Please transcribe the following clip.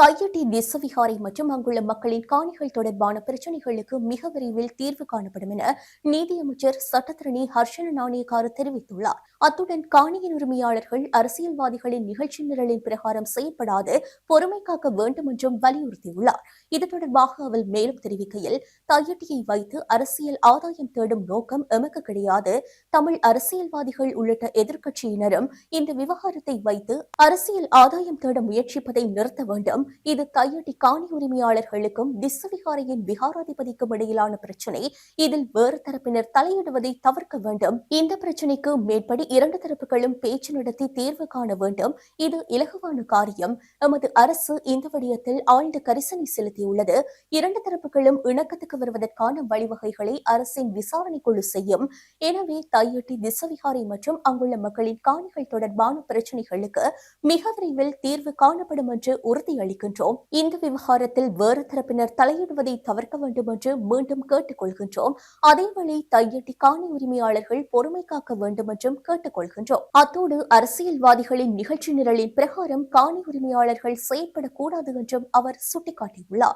தையிட்டி திஸ்ஸவிகாரை மற்றும் அங்குள்ள மக்களின் காணிகள் தொடர்பான பிரச்சினைகளுக்கு மிக விரைவில் தீர்வு காணப்படும் என நீதியமைச்சர் சட்டத்தரணி ஹர்ஷன நாணயக்கார தெரிவித்துள்ளார். அத்துடன் காணியின் உரிமையாளர்கள் அரசியல்வாதிகளின் நிகழ்ச்சி நிரலின் பிரகாரம் செயற்படாது பொறுமை காக்க வேண்டும் என்றும் வலியுறுத்தியுள்ளார். இது தொடர்பாக அவர் மேலும் தெரிவிக்கையில், தையிட்டியை வைத்து அரசியல் ஆதாயம் தேடும் நோக்கம் எமக்கு கிடையாது. தமிழ் அரசியல்வாதிகள் உள்ளிட்ட எதிர்க்கட்சியினரும் இந்த விவகாரத்தை வைத்து அரசியல் ஆதாயம் தேட முயற்சிப்பதை நிறுத்த வேண்டும். இது தையிட்டி காணி உரிமையாளர்களுக்கும் திஸ்ஸவிகாரையின் விகாராதிபதிக்கும் இடையிலான பிரச்சினை. இதில் வேறு தரப்பினர் தலையிடுவதை தவிர்க்க வேண்டும். இந்த பிரச்சினைக்கு மேற்படி இரண்டு தரப்புகளும் பேச்சு நடத்தி தீர்வு காண வேண்டும். இது இலகுவான காரியம். எமது அரசு இந்த விடயத்தில் ஆழ்ந்த கரிசனை செலுத்தியுள்ளது. இரண்டு தரப்புகளும் இணக்கத்துக்கு வருவதற்கான வழிவகைகளை அரசின் விசாரணை குழு செய்யும். எனவே தையிட்டி திஸ்ஸவிகாரை மற்றும் அங்குள்ள மக்களின் காணிகள் தொடர்பான பிரச்சினைகளுக்கு மிக விரைவில் தீர்வு காணப்படும் என்று உறுதியளிக்கின்றோம். இந்த விவகாரத்தில் வேறு தரப்பினர் தலையிடுவதை தவிர்க்க வேண்டும் என்று மீண்டும் கேட்டுக் கொள்கின்றோம். அதேவேளை தையிட்டி காணி உரிமையாளர்கள் பொறுமை காக்க வேண்டும் என்றும் கேட்டுக் கொள்கின்றோம். அத்தோடு அரசியல்வாதிகளின் நிகழ்ச்சி நிரலின் பிரகாரம் காணி உரிமையாளர்கள் செயற்படக்கூடாது என்றும் அவர் சுட்டிக்காட்டியுள்ளார்.